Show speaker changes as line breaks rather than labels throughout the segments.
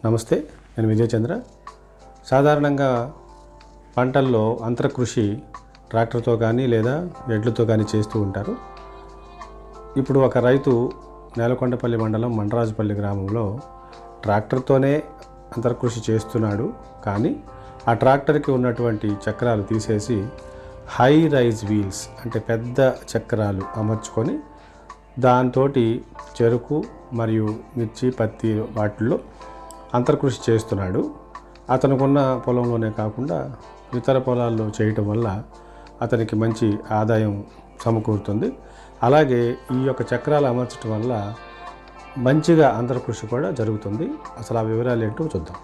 నమస్తే, నేను విజయ్ చంద్ర. సాధారణంగా పంటల్లో అంతరకృషి ట్రాక్టర్తో కానీ లేదా ఎడ్లతో కానీ చేస్తూ ఉంటారు. ఇప్పుడు ఒక రైతు నేలకొండపల్లి మండలం మండరాజుపల్లి గ్రామంలో ట్రాక్టర్తోనే అంతరకృషి చేస్తున్నాడు. కానీ ఆ ట్రాక్టర్కి ఉన్నటువంటి చక్రాలు తీసేసి హై రైజ్ వీల్స్ అంటే పెద్ద చక్రాలు అమర్చుకొని దాంతో చెరుకు మరియు మిర్చి, పత్తి వాటిల్లో అంతర్కృషి చేస్తున్నాడు. అతనుకున్న పొలంలోనే కాకుండా ఇతర పొలాల్లో చేయటం వల్ల అతనికి మంచి ఆదాయం సమకూరుతుంది. అలాగే ఈ యొక్క చక్రాలు అమర్చడం వల్ల మంచిగా అంతర్కృషి కూడా జరుగుతుంది. అసలు ఆ వివరాలు ఏంటో చూద్దాం.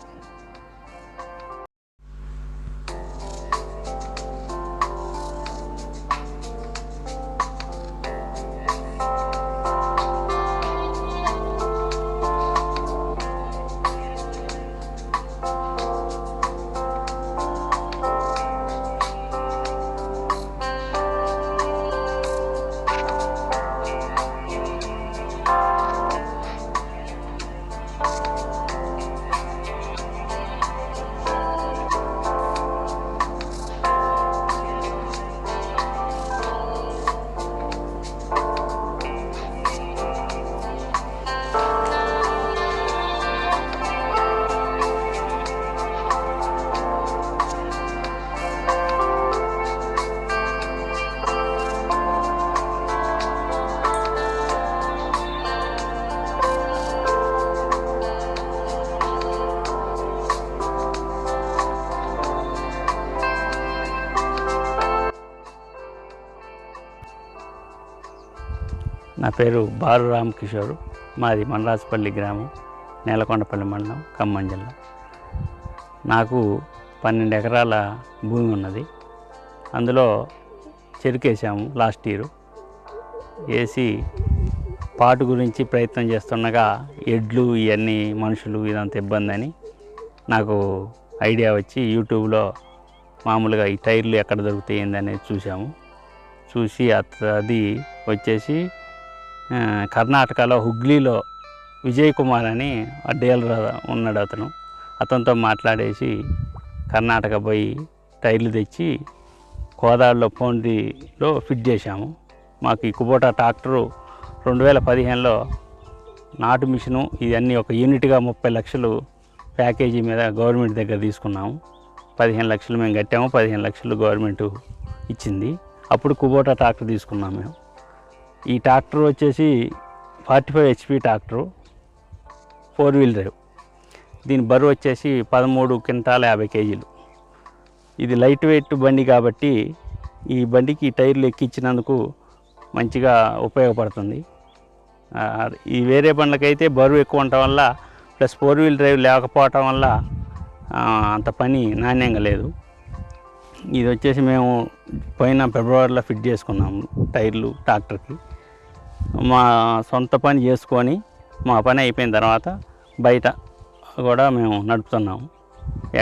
నా పేరు బారు రామకిషోరు. మాది మండరాజుపల్లి గ్రామం, నేలకొండపల్లి మండలం, ఖమ్మం జిల్లా. నాకు 12 ఎకరాల భూమి ఉన్నది. అందులో చెరుకేసాము లాస్ట్ ఇయర్. వేసి పాటు గురించి ప్రయత్నం చేస్తుండగా ఎడ్లు ఇవన్నీ మనుషులు ఇదంతా ఇబ్బంది అని నాకు ఐడియా వచ్చి యూట్యూబ్లో మామూలుగా ఈ టైర్లు ఎక్కడ దొరుకుతాయి అనేది చూసి అది వచ్చేసి కర్ణాటకలో హుగ్లీలో విజయ్ కుమార్ అని ఆ డీలర్ ఉన్నాడు. అతనితో మాట్లాడేసి కర్ణాటక పోయి టైర్లు తెచ్చి కోదాడలో పోండిలో ఫిట్ చేశాము. మాకు ఈ కుబోటా ట్రాక్టరు 2015లో నాటు మిషను ఇవన్నీ ఒక యూనిట్గా 30 లక్షలు ప్యాకేజీ మీద గవర్నమెంట్ దగ్గర తీసుకున్నాము. 15 లక్షలు మేము కట్టాము, 15 లక్షలు గవర్నమెంట్ ఇచ్చింది. అప్పుడు కుబోటా ట్రాక్టర్ తీసుకున్నాము మేము. ఈ ట్రాక్టర్ వచ్చేసి 45 HP ట్రాక్టరు, 4 వీల్ డ్రైవ్. దీని బరువు వచ్చేసి 13 క్వింటాల 50 కేజీలు. ఇది లైట్ వెయిట్ బండి కాబట్టి ఈ బండికి టైర్లు ఎక్కించినందుకు మంచిగా ఉపయోగపడుతుంది. ఈ వేరే బండ్లకైతే బరువు ఎక్కువ ఉండటం వల్ల ప్లస్ 4 వీల్ డ్రైవ్ లేకపోవటం వల్ల అంత పని నాణ్యంగా లేదు. ఇది వచ్చేసి మేము పోయిన ఫిబ్రవరిలో ఫిట్ చేసుకున్నాము టైర్లు ట్రాక్టర్కి. మా సొంత పని చేసుకొని మా పని అయిపోయిన తర్వాత బయట కూడా మేము నడుపుతున్నాము.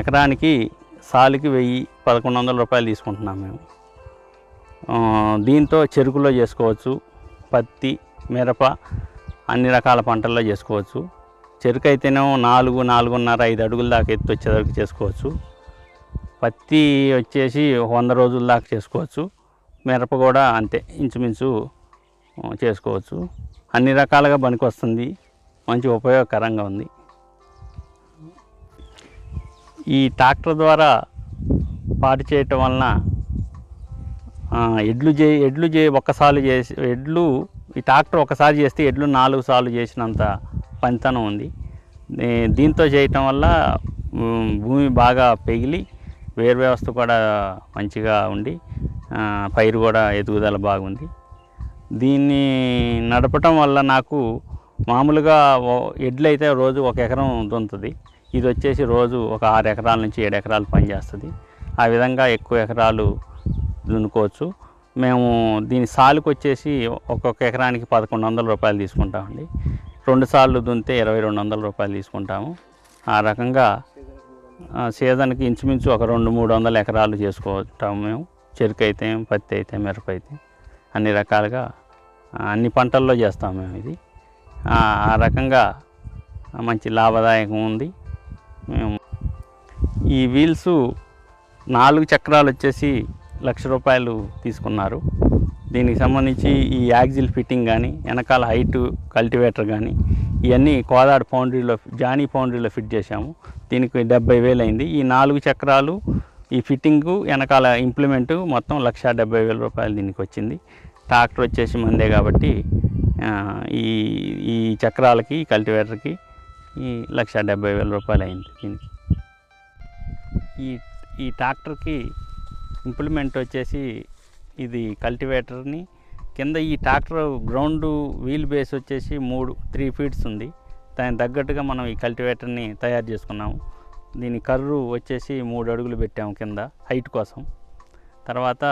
ఎకరానికి సాలుకి 1100 రూపాయలు తీసుకుంటున్నాము మేము. దీంతో చెరుకులో చేసుకోవచ్చు, పత్తి, మిరప అన్ని రకాల పంటల్లో చేసుకోవచ్చు. చెరుకు అయితేనేమో 4.5 అడుగుల దాకా ఎత్తు వచ్చేవరకు చేసుకోవచ్చు. పత్తి వచ్చేసి 100 రోజుల దాకా చేసుకోవచ్చు. మిరప కూడా అంతే, ఇంచుమించు చేసుకోవచ్చు. అన్ని రకాలుగా పనికొస్తుంది, మంచి ఉపయోగకరంగా ఉంది. ఈ ట్రాక్టర్ ద్వారా పాటు చేయటం వలన ఈ ట్రాక్టర్ ఒకసారి చేస్తే ఎడ్లు 4 సార్లు చేసినంత పనితనం ఉంది. దీంతో చేయటం వల్ల భూమి బాగా పెగిలి వేరు వ్యవస్థ కూడా మంచిగా ఉండి పైరు కూడా ఎదుగుదల బాగుంది. దీన్ని నడపటం వల్ల నాకు మామూలుగా ఎడ్లు అయితే రోజు 1 ఎకరం దున్నుతుంది. ఇది వచ్చేసి రోజు ఒక 6 ఎకరాల నుంచి 7 ఎకరాలు పనిచేస్తుంది. ఆ విధంగా ఎక్కువ ఎకరాలు దున్నుకోవచ్చు. మేము దీని సాలుకు వచ్చేసి ఒక్కొక్క ఎకరానికి 1100 రూపాయలు తీసుకుంటామండి. 2 సార్లు దున్నితే 2200 రూపాయలు తీసుకుంటాము. ఆ రకంగా సీజన్కి ఇంచుమించు ఒక 200-300 ఎకరాలు చేసుకుంటాము మేము. చెరుకు అయితే, పత్తి అయితే, మిరప అయితే అన్ని రకాలుగా అన్ని పంటల్లో చేస్తాము మేము. ఇది ఆ రకంగా మంచి లాభదాయకం ఉంది. మేము ఈ వీల్స్ 4 చక్రాలు వచ్చేసి ₹1,00,000 తీసుకున్నారు. దీనికి సంబంధించి ఈ యాక్సిల్ ఫిట్టింగ్ కానీ, వెనకాల హైటు కల్టివేటర్ కానీ ఇవన్నీ కోదాడ జానీ ఫౌండరీలో ఫిట్ చేశాము. దీనికి 70,000 అయింది. ఈ 4 చక్రాలు, ఈ ఫిట్టింగు, వెనకాల ఇంప్లిమెంటు మొత్తం ₹1,70,000 దీనికి వచ్చింది. ట్రాక్టర్ వచ్చేసి మందే కాబట్టి ఈ చక్రాలకి కల్టివేటర్కి ఈ ₹1,70,000 అయింది. దీనికి ఈ ట్రాక్టర్కి ఇంప్లిమెంట్ వచ్చేసి ఇది కల్టివేటర్ని కింద ఈ ట్రాక్టర్ గ్రౌండ్ వీల్ బేస్ వచ్చేసి 3 ఫీట్స్ ఉంది. దానికి తగ్గట్టుగా మనం ఈ కల్టివేటర్ని తయారు చేసుకున్నాము. దీని కర్రు వచ్చేసి 3 అడుగులు పెట్టాము కింద హైట్ కోసం. తర్వాత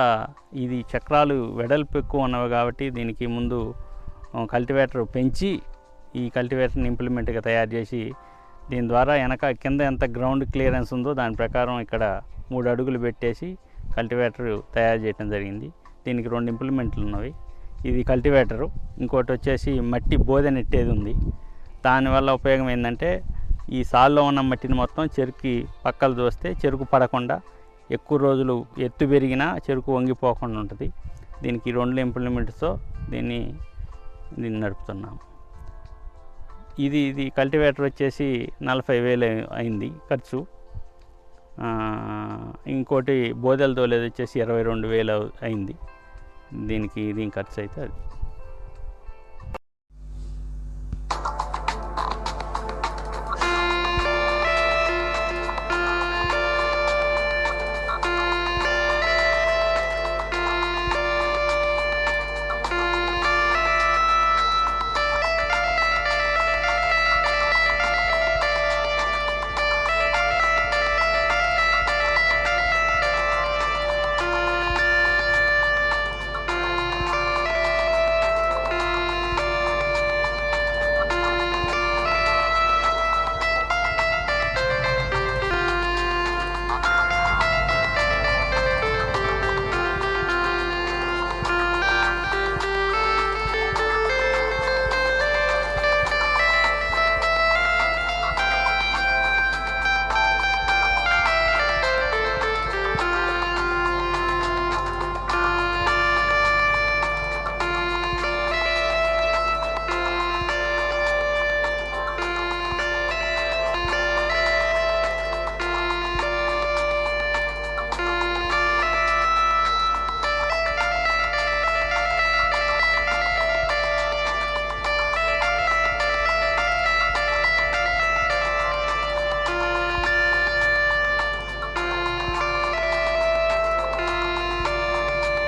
ఇది చక్రాలు వెడల్పు ఎక్కువ ఉన్నవి కాబట్టి దీనికి ముందు కల్టివేటర్ పెంచి ఈ కల్టివేటర్ని ఇంప్లిమెంట్గా తయారు చేసి దీని ద్వారా కింద ఎంత గ్రౌండ్ క్లియరెన్స్ ఉందో దాని ప్రకారం ఇక్కడ 3 అడుగులు పెట్టేసి కల్టివేటర్ తయారు చేయడం జరిగింది. దీనికి 2 ఇంప్లిమెంట్లు ఉన్నవి. ఇది కల్టివేటరు, ఇంకోటి వచ్చేసి మట్టి బోదె నెట్టేది ఉంది. దానివల్ల ఉపయోగం ఏంటంటే ఈ సాల్లో ఉన్న మట్టిని మొత్తం చెరుకు పక్కలు దోస్తే చెరుకు పడకుండా ఎక్కువ రోజులు ఎత్తు పెరిగినా చెరుకు వంగిపోకుండా ఉంటుంది. దీనికి 2 ఇంప్లిమెంట్స్తో దీన్ని నడుపుతున్నాము. ఇది కల్టివేటర్ వచ్చేసి 40,000 అయింది ఖర్చు. ఇంకోటి బోదెల తోలేది వచ్చేసి 22,000 అయింది. దీని ఖర్చు అయితే అది.